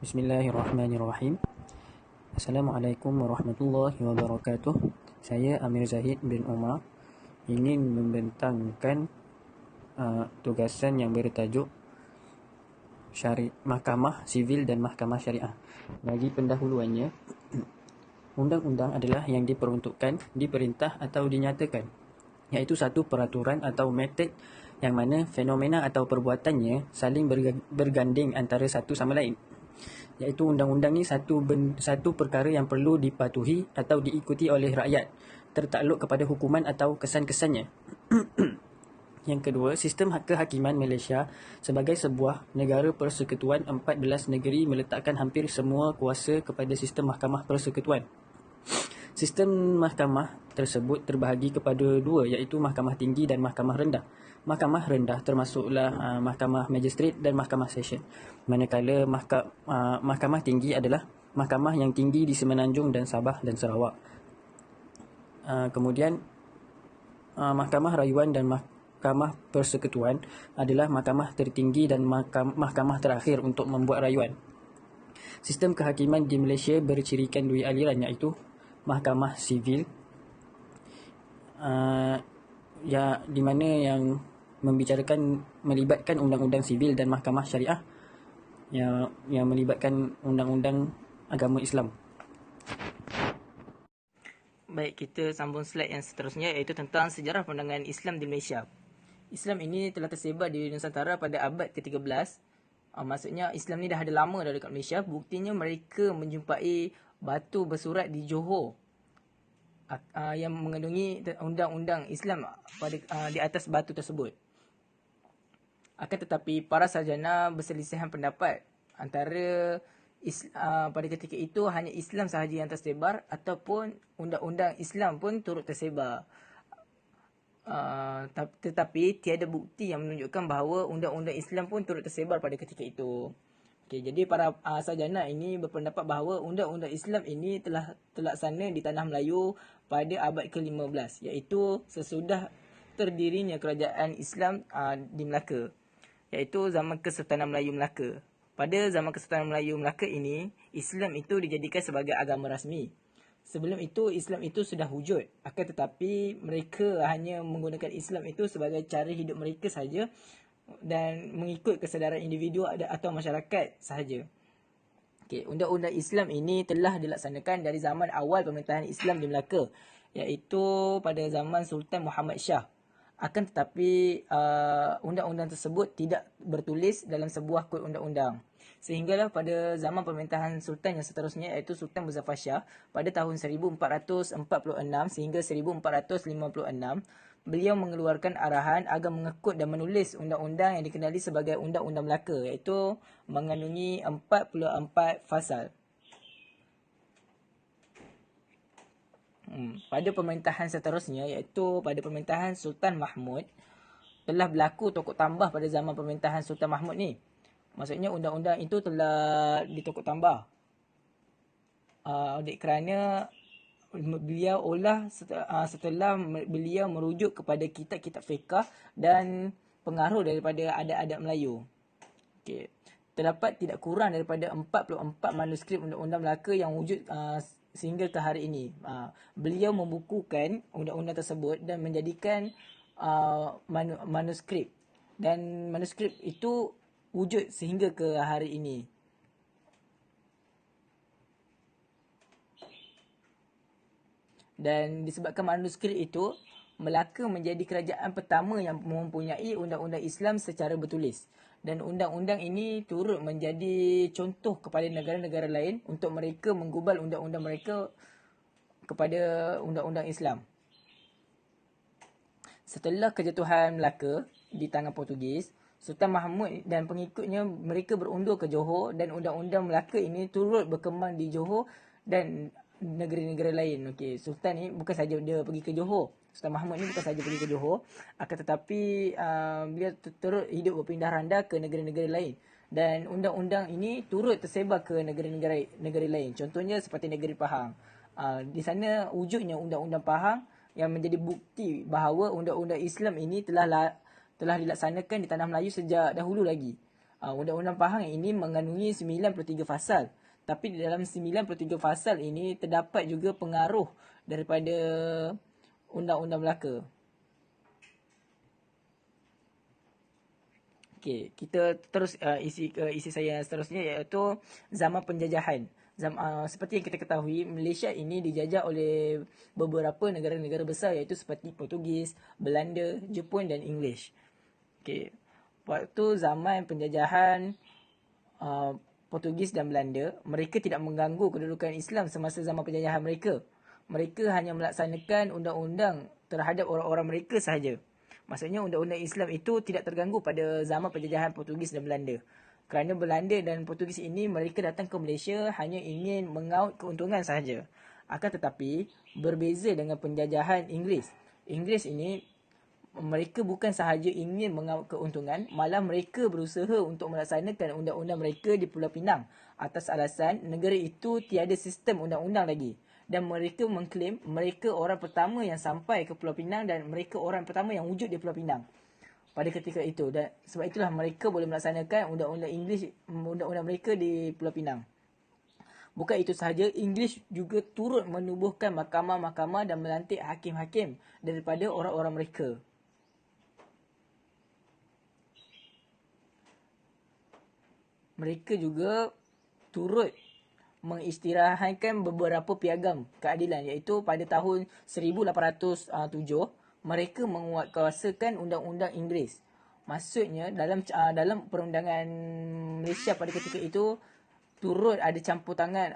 Bismillahirrahmanirrahim. Assalamualaikum warahmatullahi wabarakatuh. Saya Amir Zahid bin Umar ingin membentangkan tugasan yang bertajuk Mahkamah Sivil dan Mahkamah Syariah. Bagi pendahuluannya, undang-undang adalah yang diperuntukkan, diperintah atau dinyatakan, iaitu satu peraturan atau metod yang mana fenomena atau perbuatannya saling berganding antara satu sama lain. Iaitu undang-undang ni satu perkara yang perlu dipatuhi atau diikuti oleh rakyat, tertakluk kepada hukuman atau kesan-kesannya. Yang kedua, sistem kehakiman Malaysia sebagai sebuah negara persekutuan 14 negeri meletakkan hampir semua kuasa kepada sistem mahkamah persekutuan. Sistem mahkamah tersebut terbahagi kepada dua, iaitu mahkamah tinggi dan mahkamah rendah. Mahkamah rendah termasuklah mahkamah magistrate dan mahkamah session. Manakala mahkamah tinggi adalah mahkamah yang tinggi di Semenanjung dan Sabah dan Sarawak. Kemudian mahkamah rayuan dan mahkamah persekutuan adalah mahkamah tertinggi dan mahkamah terakhir untuk membuat rayuan. Sistem kehakiman di Malaysia bercirikan dua aliran, iaitu mahkamah sivil, di mana yang melibatkan undang-undang sivil, dan mahkamah syariah yang melibatkan undang-undang agama Islam. Baik, kita sambung slide yang seterusnya, iaitu tentang sejarah pandangan Islam di Malaysia. Islam ini telah tersebar di Nusantara pada abad ke-13. Maksudnya Islam ni dah ada lama dah dekat Malaysia. Buktinya mereka menjumpai batu bersurat di Johor yang mengandungi undang-undang Islam di atas batu tersebut. Akan tetapi para sarjana berselisihan pendapat antara pada ketika itu hanya Islam sahaja yang tersebar ataupun undang-undang Islam pun turut tersebar. Tetapi tiada bukti yang menunjukkan bahawa undang-undang Islam pun turut tersebar pada ketika itu. Jadi para sarjana ini berpendapat bahawa undang-undang Islam ini telah terlaksana di Tanah Melayu pada abad ke-15, iaitu sesudah terdirinya kerajaan Islam di Melaka, iaitu zaman Kesultanan Melayu Melaka. Pada zaman Kesultanan Melayu Melaka ini, Islam itu dijadikan sebagai agama rasmi. Sebelum itu, Islam itu sudah wujud. Akan tetapi, mereka hanya menggunakan Islam itu sebagai cara hidup mereka sahaja dan mengikut kesedaran individu atau masyarakat sahaja. Undang-undang Islam ini telah dilaksanakan dari zaman awal pemerintahan Islam di Melaka, iaitu pada zaman Sultan Muhammad Shah. Akan tetapi undang-undang tersebut tidak bertulis dalam sebuah kod undang-undang. Sehinggalah pada zaman pemerintahan Sultan yang seterusnya, iaitu Sultan Muzaffar Shah, pada tahun 1446 sehingga 1456, beliau mengeluarkan arahan agar mengekut dan menulis undang-undang yang dikenali sebagai Undang-Undang Melaka, iaitu mengandungi 44 fasal. Pada pemerintahan seterusnya, iaitu pada pemerintahan Sultan Mahmud, telah berlaku tokok tambah pada zaman pemerintahan Sultan Mahmud ni. Maksudnya undang-undang itu telah ditokok tambah. Kerana beliau setelah beliau merujuk kepada kitab-kitab fiqh dan pengaruh daripada adat-adat Melayu. Terdapat tidak kurang daripada 44 manuskrip undang-undang Melaka yang wujud sehingga ke hari ini. Beliau membukukan undang-undang tersebut dan menjadikan manuskrip. Dan manuskrip itu wujud sehingga ke hari ini. Dan disebabkan manuskrip itu, Melaka menjadi kerajaan pertama yang mempunyai undang-undang Islam secara bertulis. Dan undang-undang ini turut menjadi contoh kepada negara-negara lain untuk mereka menggubal undang-undang mereka kepada undang-undang Islam. Setelah kejatuhan Melaka di tangan Portugis, Sultan Mahmud dan pengikutnya mereka berundur ke Johor, dan undang-undang Melaka ini turut berkembang di Johor dan negeri-negeri lain. Sultan ni bukan saja dia pergi ke Johor. Sultan Mahmud ni bukan saja pergi ke Johor, akan tetapi beliau turut hidup berpindah randa ke negeri-negeri lain. Dan undang-undang ini turut tersebar ke negeri lain. Contohnya seperti negeri Pahang. Di sana wujudnya undang-undang Pahang yang menjadi bukti bahawa undang-undang Islam ini telah dilaksanakan di Tanah Melayu sejak dahulu lagi. Undang-Undang Pahang ini mengandungi 93 fasal. Tapi di dalam 93 fasal ini terdapat juga pengaruh daripada Undang-Undang Melaka. Okey, kita terus isi saya seterusnya, iaitu zaman penjajahan. Seperti yang kita ketahui, Malaysia ini dijajah oleh beberapa negara-negara besar, iaitu seperti Portugis, Belanda, Jepun dan English. Okey. Waktu zaman penjajahan Portugis dan Belanda, mereka tidak mengganggu kedudukan Islam semasa zaman penjajahan mereka. Mereka hanya melaksanakan undang-undang terhadap orang-orang mereka sahaja. Maksudnya undang-undang Islam itu tidak terganggu pada zaman penjajahan Portugis dan Belanda. Kerana Belanda dan Portugis ini mereka datang ke Malaysia hanya ingin mengaut keuntungan sahaja. Akan tetapi berbeza dengan penjajahan Inggeris. Inggeris ini mereka bukan sahaja ingin mengaut keuntungan, malah mereka berusaha untuk melaksanakan undang-undang mereka di Pulau Pinang atas alasan negara itu tiada sistem undang-undang lagi. Dan mereka mengklaim mereka orang pertama yang sampai ke Pulau Pinang dan mereka orang pertama yang wujud di Pulau Pinang pada ketika itu. Dan sebab itulah mereka boleh melaksanakan undang-undang Inggeris, undang-undang mereka di Pulau Pinang. Bukan itu sahaja, Inggeris juga turut menubuhkan mahkamah-mahkamah dan melantik hakim-hakim daripada orang-orang mereka. Mereka juga turut mengisytiharkan beberapa piagam keadilan, iaitu pada tahun 1807 mereka menguatkuasakan undang-undang Inggeris. Maksudnya dalam perundangan Malaysia pada ketika itu turut ada campur tangan,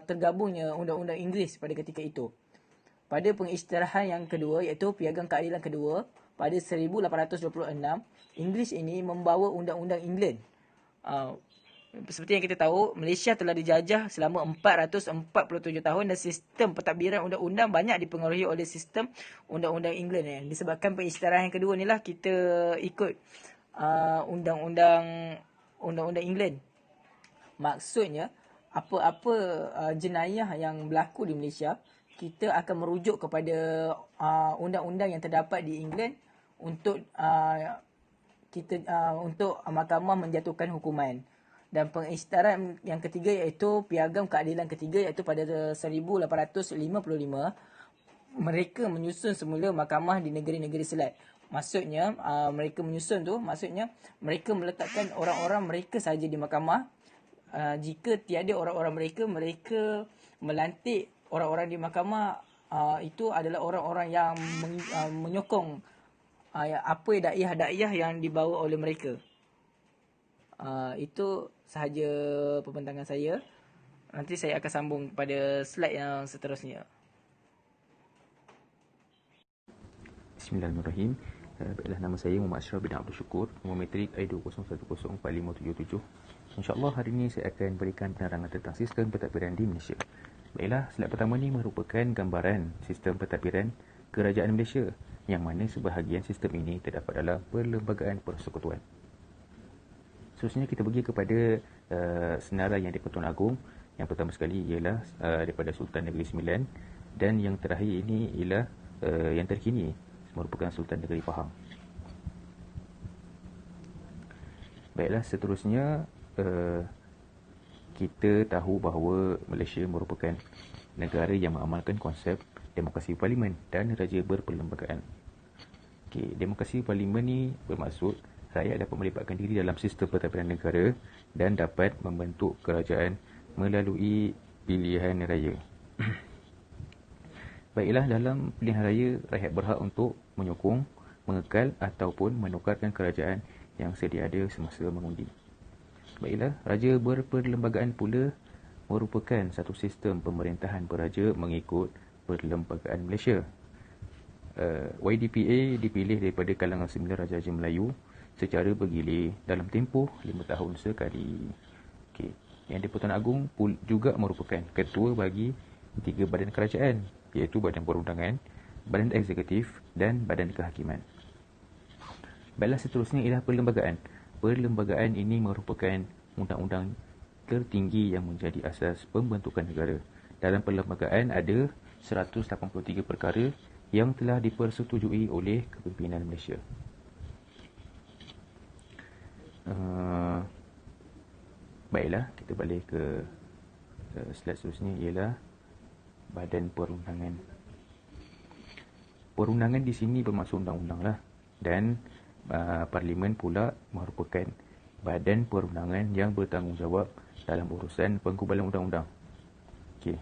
tergabungnya undang-undang Inggeris pada ketika itu. Pada pengisytiharan yang kedua, iaitu piagam keadilan kedua pada 1826, Inggeris ini membawa undang-undang England. Seperti yang kita tahu, Malaysia telah dijajah selama 447 tahun dan sistem pentadbiran undang-undang banyak dipengaruhi oleh sistem undang-undang England. Disebabkan pengisytiharan yang kedua inilah kita ikut undang-undang England. Maksudnya, apa-apa jenayah yang berlaku di Malaysia, kita akan merujuk kepada undang-undang yang terdapat di England untuk untuk mahkamah menjatuhkan hukuman. Dan pengisytiharan yang ketiga iaitu piagam keadilan ketiga, iaitu pada 1855 mereka menyusun semula mahkamah di negeri-negeri selat. Maksudnya mereka menyusun tu, maksudnya mereka meletakkan orang-orang mereka sahaja di mahkamah. Jika tiada orang-orang mereka, mereka melantik orang-orang di mahkamah itu adalah orang-orang yang menyokong apa dakwah-dakwah yang dibawa oleh mereka. Itu sahaja pembentangan saya. Nanti saya akan sambung pada slide yang seterusnya. Bismillahirrahmanirrahim. Baiklah, nama saya Muhammad Ashraf bin Abdul Syukur, nombor matrik I201045577. InsyaAllah hari ini saya akan berikan penerangan tentang sistem pentadbiran di Malaysia. Baiklah, slide pertama ni merupakan gambaran sistem pentadbiran Kerajaan Malaysia, yang mana sebahagian sistem ini terdapat dalam Perlembagaan Persekutuan. Seterusnya kita pergi kepada senarai yang di-Pertuan Agong. Yang pertama sekali ialah daripada Sultan Negeri Sembilan, dan yang terakhir ini ialah yang terkini merupakan Sultan Negeri Pahang. Baiklah, seterusnya kita tahu bahawa Malaysia merupakan negara yang mengamalkan konsep demokrasi parlimen dan raja berperlembagaan. Okey, demokrasi parlimen ni bermaksud rakyat dapat melibatkan diri dalam sistem pentadbiran negara dan dapat membentuk kerajaan melalui pilihan raya. Baiklah, dalam pilihan raya, rakyat berhak untuk menyokong, mengekal ataupun menukarkan kerajaan yang sedia ada semasa mengundi. Baiklah, raja berperlembagaan pula merupakan satu sistem pemerintahan beraja mengikut Perlembagaan Malaysia. YDPA dipilih daripada kalangan 9 raja-raja Melayu secara bergilir dalam tempoh 5 tahun sekali. Okey, Yang di-Pertuan Agong juga merupakan ketua bagi 3 badan kerajaan, iaitu Badan Perundangan, Badan Eksekutif dan Badan Kehakiman. Baiklah, seterusnya ialah perlembagaan. Perlembagaan ini merupakan undang-undang tertinggi yang menjadi asas pembentukan negara. Dalam perlembagaan ada 183 perkara yang telah dipersetujui oleh Kepimpinan Malaysia. Baiklah, kita balik ke slide seterusnya, ialah badan perundangan. Perundangan di sini bermaksud undang-undang lah, dan Parlimen pula merupakan badan perundangan yang bertanggungjawab dalam urusan penggubalan undang-undang. Okey.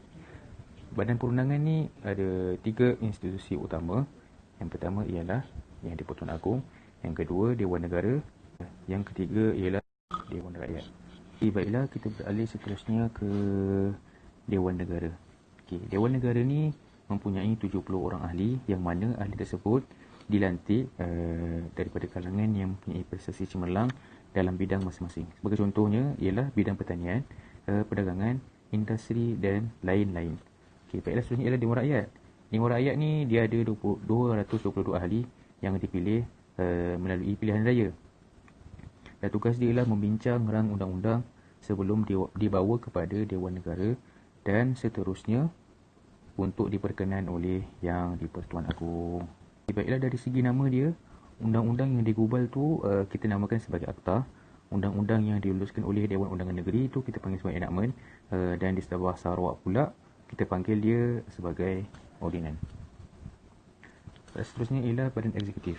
Badan perundangan ni ada 3 institusi utama. Yang pertama ialah Yang di-Pertuan Agong, yang kedua Dewan Negara, yang ketiga ialah Dewan Rakyat. Okay, baiklah, kita beralih seterusnya ke Dewan Negara. Okay, Dewan Negara ni mempunyai 70 orang ahli, yang mana ahli tersebut dilantik daripada kalangan yang mempunyai prestasi cemerlang dalam bidang masing-masing. Sebagai contohnya ialah bidang pertanian, perdagangan, industri dan lain-lain. Okay, baiklah, seterusnya ialah Dewan Rakyat. Dewan Rakyat ni dia ada 222 ahli yang dipilih melalui pilihan raya. Dan tugas dia ialah membincang rang undang-undang sebelum dibawa kepada Dewan Negara dan seterusnya untuk diperkenan oleh Yang di-Pertuan Agong. Baiklah, dari segi nama dia, undang-undang yang digubal tu kita namakan sebagai Akta. Undang-undang yang diluluskan oleh Dewan Undangan Negeri itu kita panggil sebagai enactment, dan di Sabah Sarawak pula kita panggil dia sebagai ordinan. Seterusnya ialah Badan Eksekutif.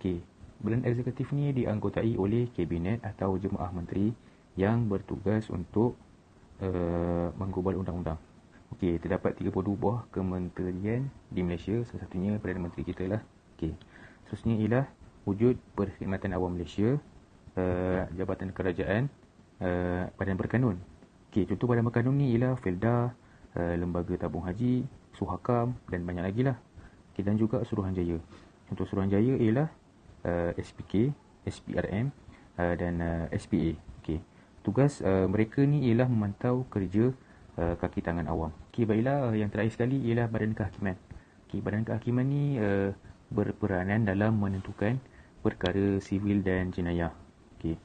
Okey, Badan Eksekutif ni dianggotai oleh Kabinet atau Jemaah Menteri yang bertugas untuk menggubal undang-undang. Okey, terdapat 32 buah kementerian di Malaysia, salah satunya Perdana Menteri kita lah. Okey, seterusnya ialah Wujud Perkhidmatan Awam Malaysia, Jabatan Kerajaan, Badan Berkanun. Okey, contoh Badan Berkanun ni ialah Felda, Lembaga Tabung Haji, Suhakam dan banyak lagi lah. Okay, dan juga Suruhanjaya. Contoh Suruhanjaya ialah SPK, SPRM dan SPA. Okay. Tugas mereka ni ialah memantau kerja kaki tangan awam. Okay, baiklah, yang terakhir sekali ialah Badan Kehakiman. Okay, Badan Kehakiman ni berperanan dalam menentukan perkara sivil dan jenayah. Okay.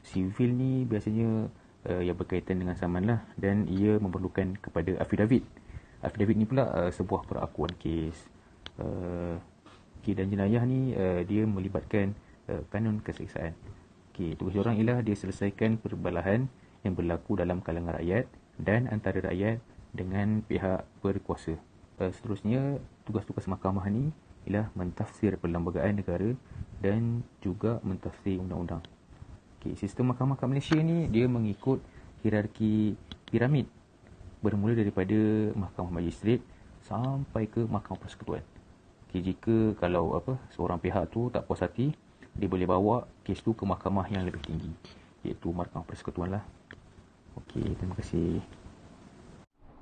Sivil ni biasanya yang berkaitan dengan saman lah, dan ia memerlukan kepada affidavit. Affidavit ni pula sebuah perakuan kes. Dan jenayah ni dia melibatkan kanun keseksaan. Tugas diorang ialah dia selesaikan perbalahan yang berlaku dalam kalangan rakyat dan antara rakyat dengan pihak berkuasa. Seterusnya, tugas-tugas mahkamah ni ialah mentafsir perlembagaan negara dan juga mentafsir undang-undang. Sistem mahkamah kat Malaysia ni dia mengikut hierarki piramid, bermula daripada Mahkamah Magistrat sampai ke Mahkamah Persekutuan. Jika kalau seorang pihak tu tak puas hati, dia boleh bawa kes tu ke mahkamah yang lebih tinggi, iaitu Mahkamah Persekutuan lah. Terima kasih.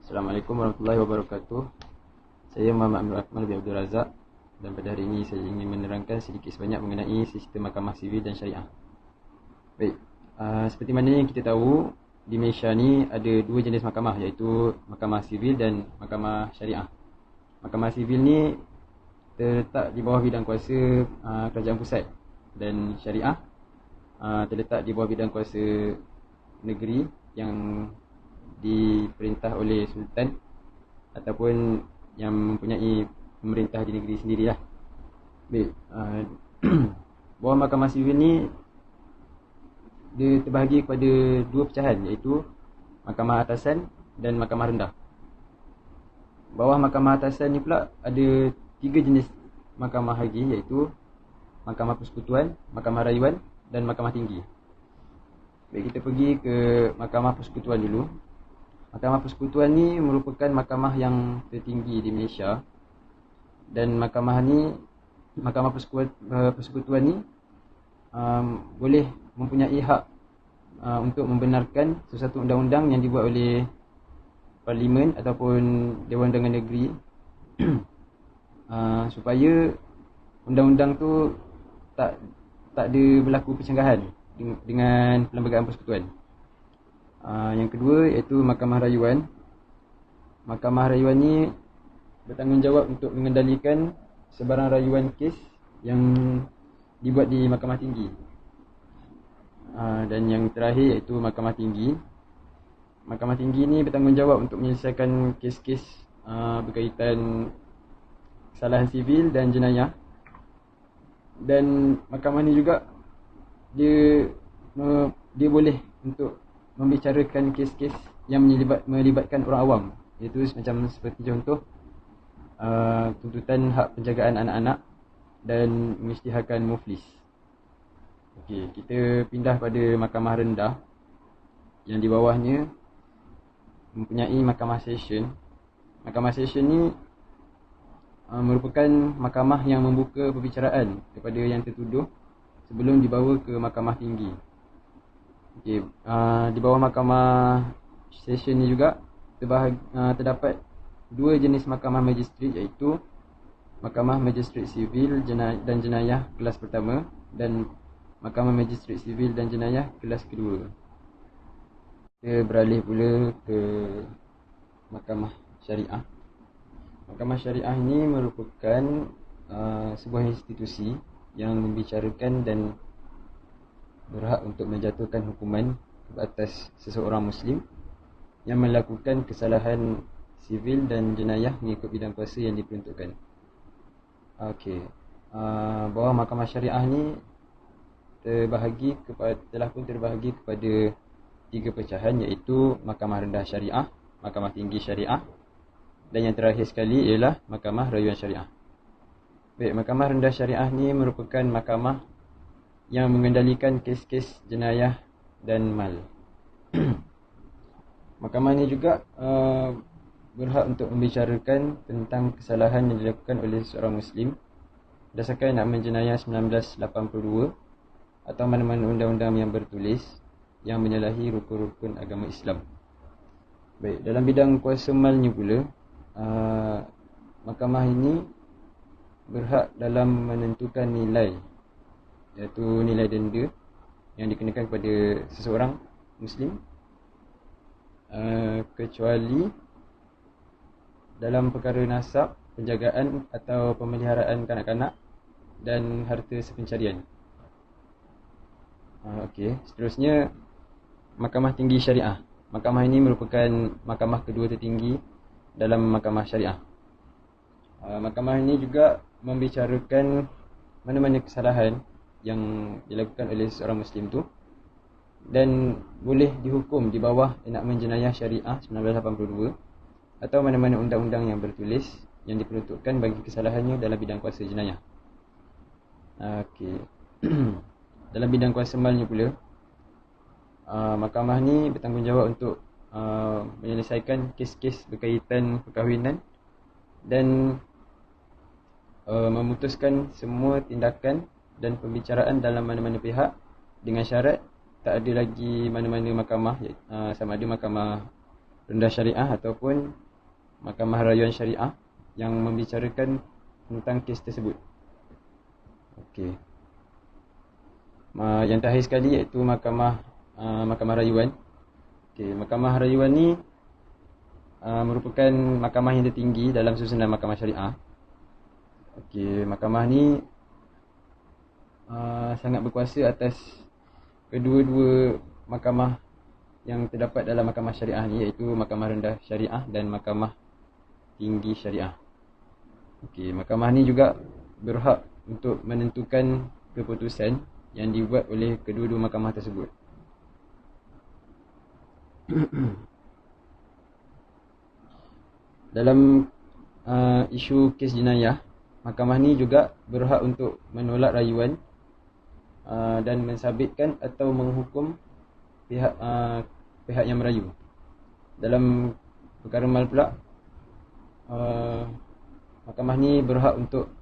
Assalamualaikum warahmatullahi wabarakatuh. Saya Muhammad Amir Rahman bin Abdul Razak, dan pada hari ini saya ingin menerangkan sedikit sebanyak mengenai sistem mahkamah sivil dan syariah. Baik, seperti mana yang kita tahu, di Malaysia ni ada 2 jenis mahkamah, iaitu mahkamah sivil dan mahkamah syariah. Mahkamah sivil ni terletak di bawah bidang kuasa kerajaan pusat, dan syariah terletak di bawah bidang kuasa negeri yang diperintah oleh sultan ataupun yang mempunyai pemerintah di negeri sendirilah. Baik, bawah mahkamah sivil ni dia terbahagi kepada 2 pecahan, iaitu mahkamah atasan dan mahkamah rendah. Bawah mahkamah atasan ni pula ada 3 jenis mahkamah lagi, iaitu mahkamah persekutuan, mahkamah rayuan dan mahkamah tinggi. Baik, kita pergi ke mahkamah persekutuan dulu. Mahkamah persekutuan ni merupakan mahkamah yang tertinggi di Malaysia, dan mahkamah persekutuan ni boleh mempunyai hak untuk membenarkan sesuatu undang-undang yang dibuat oleh Parlimen ataupun Dewan Undangan Negeri supaya undang-undang tu tak ada berlaku percanggahan dengan perlembagaan persekutuan. Yang kedua iaitu mahkamah rayuan. Mahkamah rayuan ni bertanggungjawab untuk mengendalikan sebarang rayuan kes yang dibuat di mahkamah tinggi. Dan yang terakhir iaitu mahkamah tinggi. Mahkamah tinggi ni bertanggungjawab untuk menyelesaikan kes-kes berkaitan kesalahan sivil dan jenayah. Dan mahkamah ni juga dia boleh untuk membicarakan kes-kes yang melibatkan orang awam, iaitu macam seperti contoh tuntutan hak penjagaan anak-anak dan mengisytiharkan muflis. Okey, kita pindah pada mahkamah rendah yang di bawahnya mempunyai mahkamah session. Mahkamah session ni merupakan mahkamah yang membuka perbicaraan kepada yang tertuduh sebelum dibawa ke mahkamah tinggi. Okey, di bawah mahkamah session ni juga terdapat dua jenis mahkamah magistrat, iaitu mahkamah magistrat sivil dan jenayah kelas pertama dan mahkamah magistrat sivil dan jenayah kelas kedua. Kita beralih pula ke mahkamah syariah. Mahkamah syariah ini merupakan sebuah institusi yang membicarakan dan berhak untuk menjatuhkan hukuman ke atas seseorang Muslim yang melakukan kesalahan sivil dan jenayah mengikut bidang kuasa yang diperuntukkan. Okey, bawah mahkamah syariah ni telah pun terbahagi kepada 3 pecahan, iaitu mahkamah rendah syariah, mahkamah tinggi syariah dan yang terakhir sekali ialah mahkamah rayuan syariah. Baik, mahkamah rendah syariah ni merupakan mahkamah yang mengendalikan kes-kes jenayah dan mal. Mahkamah ni juga berhak untuk membicarakan tentang kesalahan yang dilakukan oleh seorang Muslim berdasarkan Akta Jenayah 1982 atau mana-mana undang-undang yang bertulis yang menyalahi rukun-rukun agama Islam. Baik, dalam bidang kuasa mal ni pula, mahkamah ini berhak dalam menentukan nilai, iaitu nilai denda yang dikenakan kepada seseorang Muslim, kecuali dalam perkara nasab, penjagaan atau pemeliharaan kanak-kanak dan harta sepencarian. Okey, seterusnya mahkamah tinggi syariah. Mahkamah ini merupakan mahkamah kedua tertinggi dalam mahkamah syariah. Mahkamah ini juga membicarakan mana-mana kesalahan yang dilakukan oleh seorang Muslim tu dan boleh dihukum di bawah Enakmen Jenayah Syariah 1982 atau mana-mana undang-undang yang bertulis yang diperuntukkan bagi kesalahannya dalam bidang kuasa jenayah. Okey. Dalam bidang kuasa malnya pula, mahkamah ni bertanggungjawab untuk menyelesaikan kes-kes berkaitan perkahwinan dan memutuskan semua tindakan dan pembicaraan dalam mana-mana pihak dengan syarat tak ada lagi mana-mana mahkamah, sama ada mahkamah rendah syariah ataupun mahkamah rayuan syariah yang membicarakan tentang kes tersebut. Okey. Yang terakhir sekali iaitu mahkamah rayuan. Okey, mahkamah rayuan ni merupakan mahkamah yang tertinggi dalam susunan mahkamah syariah. Okey, mahkamah ni sangat berkuasa atas kedua-dua mahkamah yang terdapat dalam mahkamah syariah ni, iaitu mahkamah rendah syariah dan mahkamah tinggi syariah. Okey, mahkamah ni juga berhak untuk menentukan keputusan yang dibuat oleh kedua-dua mahkamah tersebut. Dalam isu kes jenayah, mahkamah ni juga berhak untuk menolak rayuan dan mensabitkan atau menghukum pihak yang merayu. Dalam perkara mal pula, mahkamah ni berhak untuk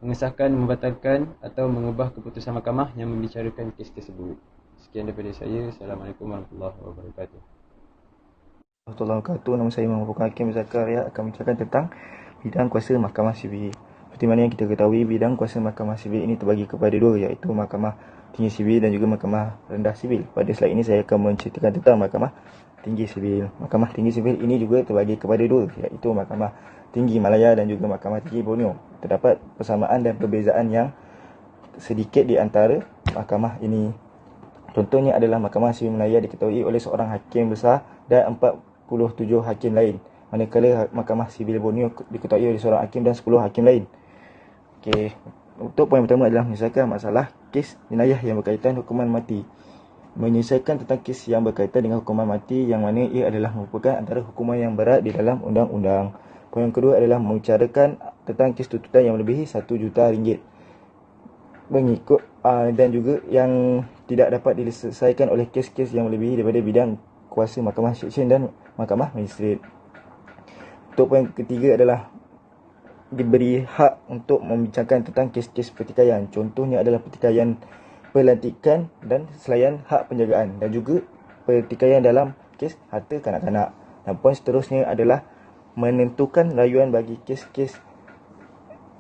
mengesahkan, membatalkan atau mengubah keputusan mahkamah yang membicarakan kes tersebut. Sekian daripada saya. Assalamualaikum warahmatullahi wabarakatuh. Warahmatullahi wabarakatuh. Nama saya Muhammad Hakim Zakaria akan menceritakan tentang bidang kuasa mahkamah sivil. Seperti mana yang kita ketahui, bidang kuasa mahkamah sivil ini terbagi kepada dua, iaitu mahkamah tinggi sivil dan juga mahkamah rendah sivil. Pada slide ini saya akan menceritakan tentang mahkamah tinggi sivil. Mahkamah tinggi sivil ini juga terbagi kepada dua, iaitu mahkamah tinggi Malaya dan juga mahkamah tinggi Borneo. Terdapat persamaan dan perbezaan yang sedikit di antara mahkamah ini. Contohnya adalah mahkamah sivil Malaya diketuai oleh seorang hakim besar dan 47 hakim lain, manakala mahkamah sivil Borneo diketuai oleh seorang hakim dan 10 hakim lain. Okey, Untuk poin pertama adalah menyelesaikan masalah kes jenayah yang berkaitan hukuman mati. Menyelesaikan tentang kes yang berkaitan dengan hukuman mati yang mana ia adalah merupakan antara hukuman yang berat di dalam undang-undang. Poin kedua adalah membicarakan tentang kes tuntutan yang melebihi RM1 juta mengikut dan juga yang tidak dapat diselesaikan oleh kes-kes yang melebihi daripada bidang kuasa mahkamah seksyen dan mahkamah magistrate. Untuk poin ketiga adalah diberi hak untuk membicarakan tentang kes-kes pertikaian. Contohnya adalah pertikaian pelantikan dan selain hak penjagaan dan juga pertikaian dalam kes harta kanak-kanak. Dan poin seterusnya adalah menentukan rayuan bagi kes-kes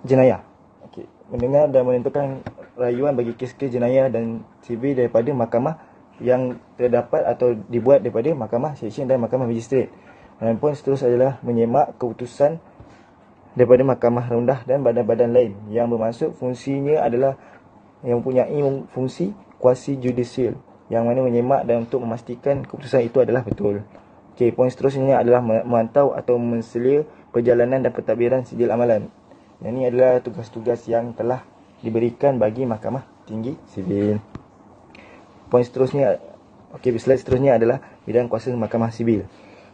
jenayah. Okey, mendengar dan menentukan rayuan bagi kes-kes jenayah dan sivil daripada mahkamah yang terdapat atau dibuat daripada mahkamah seksyen dan mahkamah magistrate. Dan poin seterusnya adalah menyemak keputusan daripada mahkamah rendah dan badan-badan lain yang bermaksud fungsinya adalah yang mempunyai fungsi kuasi judisial yang mana menyemak dan untuk memastikan keputusan itu adalah betul. Okey, poin seterusnya adalah memantau atau menselia perjalanan dan pentadbiran sijil amalan. Yang ini adalah tugas-tugas yang telah diberikan bagi mahkamah tinggi sivil. Poin seterusnya, slide seterusnya adalah bidang kuasa mahkamah sivil.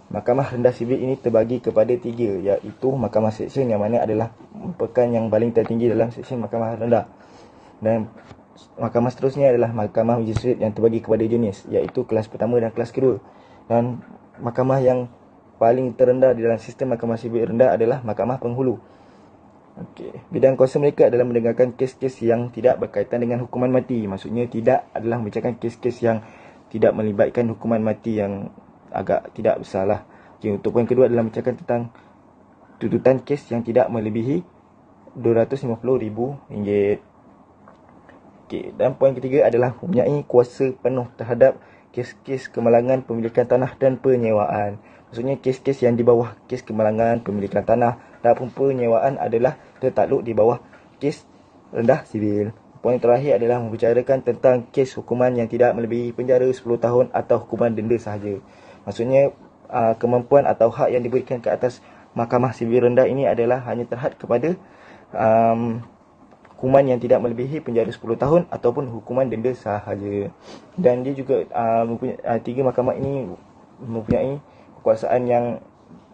Mahkamah rendah sivil ini terbagi kepada 3, iaitu mahkamah seksyen yang mana adalah merupakan yang paling tertinggi dalam seksyen mahkamah rendah. Dan mahkamah seterusnya adalah mahkamah magistrate yang terbagi kepada jenis, iaitu kelas pertama dan kelas kedua. Dan mahkamah yang paling terendah di dalam sistem mahkamah sivil rendah adalah mahkamah penghulu. Bidang kuasa mereka adalah mendengarkan kes-kes yang tidak berkaitan dengan hukuman mati. Maksudnya tidak adalah membicarakan kes-kes yang tidak melibatkan hukuman mati yang agak tidak besarlah. Untuk poin kedua adalah membicarakan tentang tuntutan kes yang tidak melebihi RM250,000. Dan poin ketiga adalah mempunyai kuasa penuh terhadap kes-kes kemalangan pemilikan tanah dan penyewaan. Maksudnya kes-kes yang di bawah kes kemalangan pemilikan tanah dan penyewaan adalah tertakluk di bawah kes rendah sivil. Poin terakhir adalah membicarakan tentang kes hukuman yang tidak melebihi penjara 10 tahun atau hukuman denda sahaja. Maksudnya kemampuan atau hak yang diberikan ke atas mahkamah sivil rendah ini adalah hanya terhad kepada hukuman yang tidak melebihi penjara 10 tahun ataupun hukuman denda sahaja. Dan dia juga tiga mahkamah ini mempunyai kekuasaan yang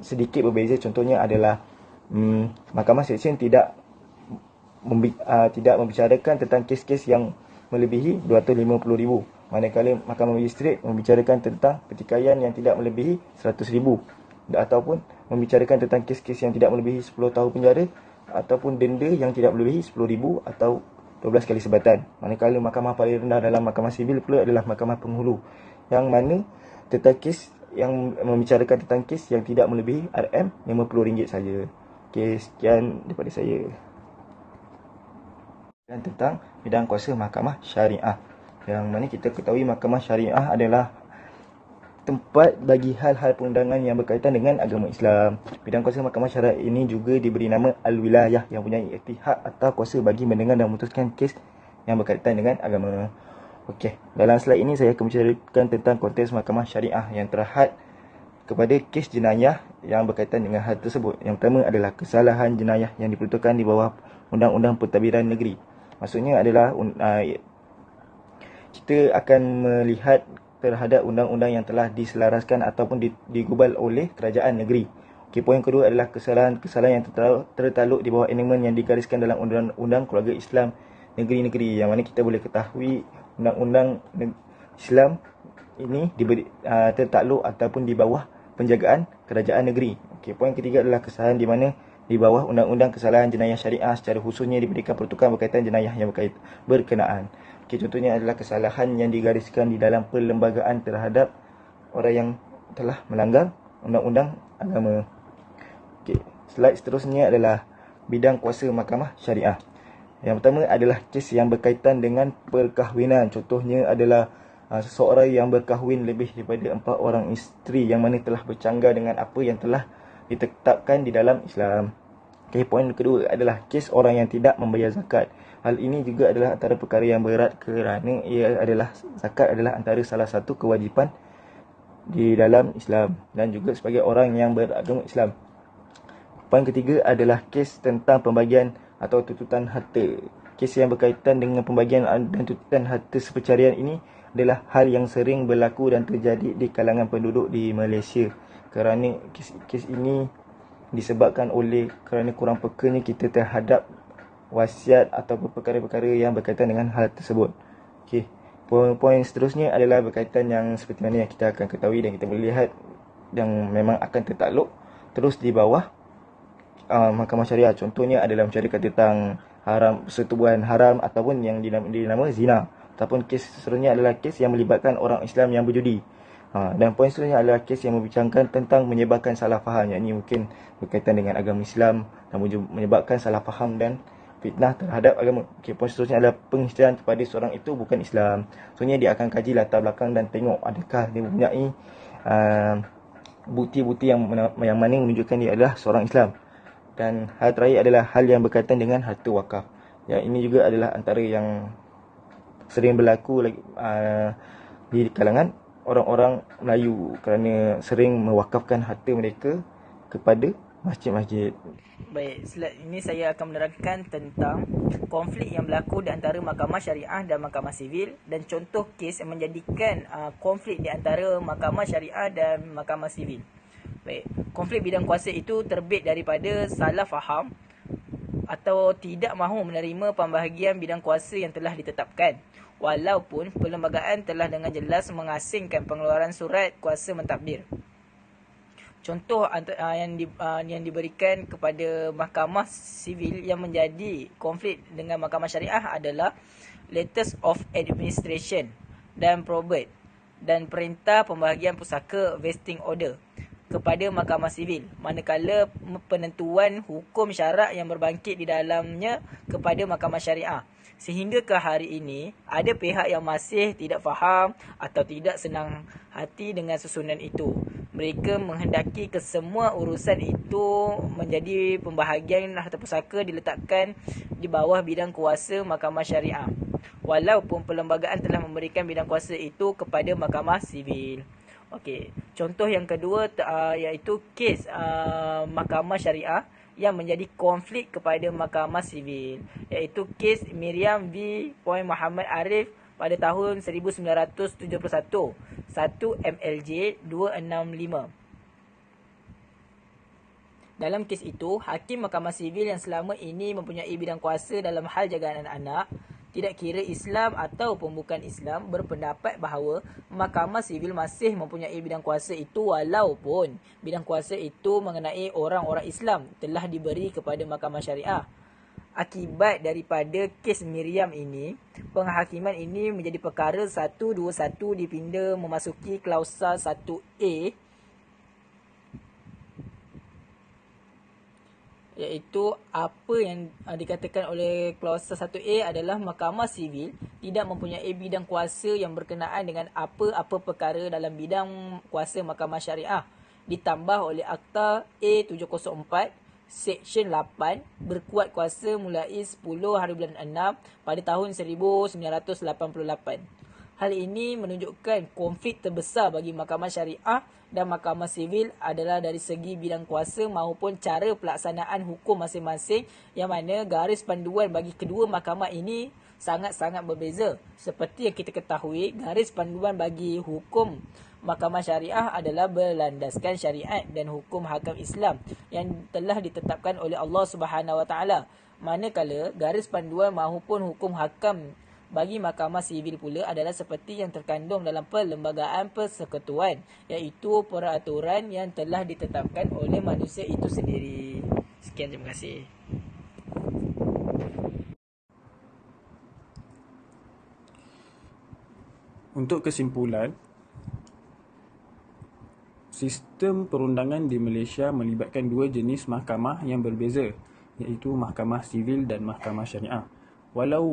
sedikit berbeza. Contohnya adalah mahkamah seksyen tidak membicarakan tentang kes-kes yang melebihi RM250,000. Manakala mahkamah magistrate membicarakan tentang pertikaian yang tidak melebihi RM100,000 ataupun membicarakan tentang kes-kes yang tidak melebihi 10 tahun penjara ataupun denda yang tidak melebihi RM10,000 atau 12 kali sebatan. Manakala mahkamah paling rendah dalam mahkamah sivil pula adalah mahkamah penghulu, yang mana tentang kes yang membicarakan tentang kes yang tidak melebihi RM50 saja. Okey, sekian daripada saya. Dan tentang bidang kuasa mahkamah syariah, yang mana kita ketahui mahkamah syariah adalah tempat bagi hal-hal perundangan yang berkaitan dengan agama Islam. Bidang kuasa mahkamah syariah ini juga diberi nama Al-Wilayah, yang punya iktihad atau kuasa bagi mendengar dan memutuskan kes yang berkaitan dengan agama. Okey, dalam slide ini saya akan menceritakan tentang konteks mahkamah syariah yang terhad kepada kes jenayah yang berkaitan dengan hal tersebut. Yang pertama adalah kesalahan jenayah yang diperuntukkan di bawah Undang-Undang Pentadbiran Negeri. Maksudnya adalah kita akan melihat terhadap undang-undang yang telah diselaraskan ataupun digubal oleh kerajaan negeri. Okey, poin kedua adalah kesalahan yang tertakluk di bawah elemen yang digariskan dalam Undang-Undang Keluarga Islam Negeri-Negeri, yang mana kita boleh ketahui undang-undang Islam ini tertakluk ataupun di bawah penjagaan kerajaan negeri. Okey, poin ketiga adalah kesalahan di mana di bawah Undang-Undang Kesalahan Jenayah Syariah secara khususnya diberikan peruntukan berkaitan jenayah yang berkenaan. Okey, contohnya adalah kesalahan yang digariskan di dalam perlembagaan terhadap orang yang telah melanggar undang-undang agama. Okey, slide seterusnya adalah bidang kuasa mahkamah syariah. Yang pertama adalah kes yang berkaitan dengan perkahwinan. Contohnya adalah seseorang yang berkahwin lebih daripada 4 orang isteri yang mana telah bercanggah dengan apa yang telah ditetapkan di dalam Islam. Okay, poin kedua adalah kes orang yang tidak membayar zakat. Hal ini juga adalah antara perkara yang berat kerana zakat adalah antara salah satu kewajipan di dalam Islam dan juga sebagai orang yang beragama Islam. Poin ketiga adalah kes tentang pembagian atau tuntutan harta. kes yang berkaitan dengan pembagian dan tuntutan harta sepercarian ini adalah hal yang sering berlaku dan terjadi di kalangan penduduk di Malaysia. Kerana kes ini disebabkan oleh kerana kurang pekanya kita terhadap wasiat atau perkara-perkara yang berkaitan dengan hal tersebut. Okey. Poin seterusnya adalah berkaitan yang seperti mana yang kita akan ketahui dan kita boleh lihat yang memang akan tertakluk terus di bawah mahkamah syariah. Contohnya adalah mencari tentang haram, persetubuhan haram ataupun yang dinama zina. Ataupun kes seterusnya adalah kes yang melibatkan orang Islam yang berjudi. Dan poin seterusnya adalah kes yang membincangkan tentang menyebarkan salah faham. Yang ini mungkin berkaitan dengan agama Islam dan menyebabkan salah faham dan fitnah terhadap agama. Okay, poin seterusnya adalah penghijraan kepada seorang itu bukan Islam. Sebenarnya dia akan kaji latar belakang dan tengok adakah dia mempunyai bukti-bukti yang mana menunjukkan dia adalah seorang Islam. Dan hal terakhir adalah hal yang berkaitan dengan harta wakaf. Yang ini juga adalah antara yang sering berlaku di kalangan orang-orang Melayu kerana sering mewakafkan harta mereka kepada masjid-masjid. Baik, slide ini saya akan menerangkan tentang konflik yang berlaku di antara mahkamah syariah dan mahkamah sivil dan contoh kes yang menjadikan konflik di antara mahkamah syariah dan mahkamah sivil. Baik, konflik bidang kuasa itu terbit daripada salah faham atau tidak mahu menerima pembahagian bidang kuasa yang telah ditetapkan. Walaupun perlembagaan telah dengan jelas mengasingkan pengeluaran surat kuasa mentadbir. Contoh yang diberikan kepada mahkamah sivil yang menjadi konflik dengan mahkamah syariah adalah letters of administration dan probate dan perintah pembahagian pusaka vesting order kepada mahkamah sivil, manakala penentuan hukum syarak yang berbangkit di dalamnya kepada mahkamah syariah. Sehingga ke hari ini, ada pihak yang masih tidak faham atau tidak senang hati dengan susunan itu. Mereka menghendaki kesemua urusan itu menjadi pembahagian harta pusaka diletakkan di bawah bidang kuasa mahkamah syariah. Walaupun perlembagaan telah memberikan bidang kuasa itu kepada mahkamah sivil. Okey, contoh yang kedua iaitu kes mahkamah syariah yang menjadi konflik kepada mahkamah sivil, iaitu kes Miriam v. Muhammad Arif pada tahun 1971, 1 MLJ 265. Dalam kes itu, hakim mahkamah sivil yang selama ini mempunyai bidang kuasa dalam hal jagaan anak-anak, tidak kira Islam ataupun bukan Islam, berpendapat bahawa mahkamah sivil masih mempunyai bidang kuasa itu walaupun bidang kuasa itu mengenai orang-orang Islam telah diberi kepada mahkamah syariah. Akibat daripada kes Miriam ini, penghakiman ini menjadi perkara 121 dipinda memasuki klausa 1A, iaitu apa yang dikatakan oleh klausa 1A adalah mahkamah sivil tidak mempunyai bidang kuasa yang berkenaan dengan apa-apa perkara dalam bidang kuasa mahkamah syariah, ditambah oleh Akta A704 Seksyen 8 berkuat kuasa mulai 10 hari bulan 6 pada tahun 1988. Hal ini menunjukkan konflik terbesar bagi mahkamah syariah dan mahkamah sivil adalah dari segi bidang kuasa maupun cara pelaksanaan hukum masing-masing, yang mana garis panduan bagi kedua mahkamah ini sangat-sangat berbeza. Seperti yang kita ketahui, garis panduan bagi hukum mahkamah syariah adalah berlandaskan syariat dan hukum hakam Islam yang telah ditetapkan oleh Allah Subhanahu Wa Taala. Manakala garis panduan maupun hukum hakam bagi mahkamah sivil pula adalah seperti yang terkandung dalam perlembagaan persekutuan, iaitu peraturan yang telah ditetapkan oleh manusia itu sendiri. Sekian, terima kasih. Untuk kesimpulan, sistem perundangan di Malaysia melibatkan dua jenis mahkamah yang berbeza, iaitu mahkamah sivil dan mahkamah syariah. Walau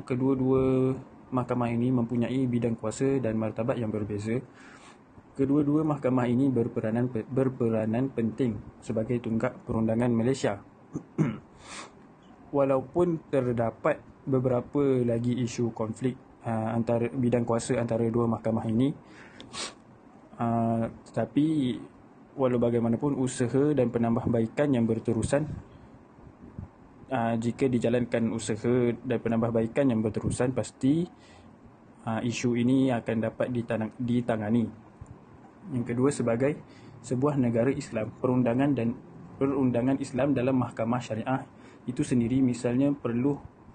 kedua-dua mahkamah ini mempunyai bidang kuasa dan martabat yang berbeza, kedua-dua mahkamah ini berperanan penting sebagai tunggak perundangan Malaysia. Walaupun terdapat beberapa lagi isu konflik antara bidang kuasa antara dua mahkamah ini, tetapi walau bagaimanapun usaha dan penambahbaikan yang berterusan jika dijalankan usaha dan penambahbaikan yang berterusan, pasti isu ini akan dapat ditangani. Yang kedua, sebagai sebuah negara Islam, perundangan Islam dalam mahkamah syariah itu sendiri misalnya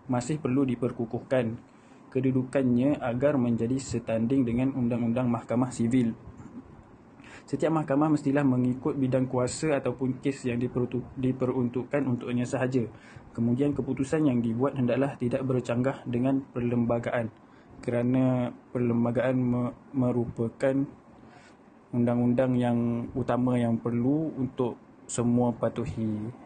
masih perlu diperkukuhkan kedudukannya agar menjadi setanding dengan undang-undang mahkamah sivil. Setiap mahkamah mestilah mengikut bidang kuasa ataupun kes yang diperuntukkan untuknya sahaja. Kemudian keputusan yang dibuat hendaklah tidak bercanggah dengan perlembagaan, kerana perlembagaan merupakan undang-undang yang utama yang perlu untuk semua patuhi.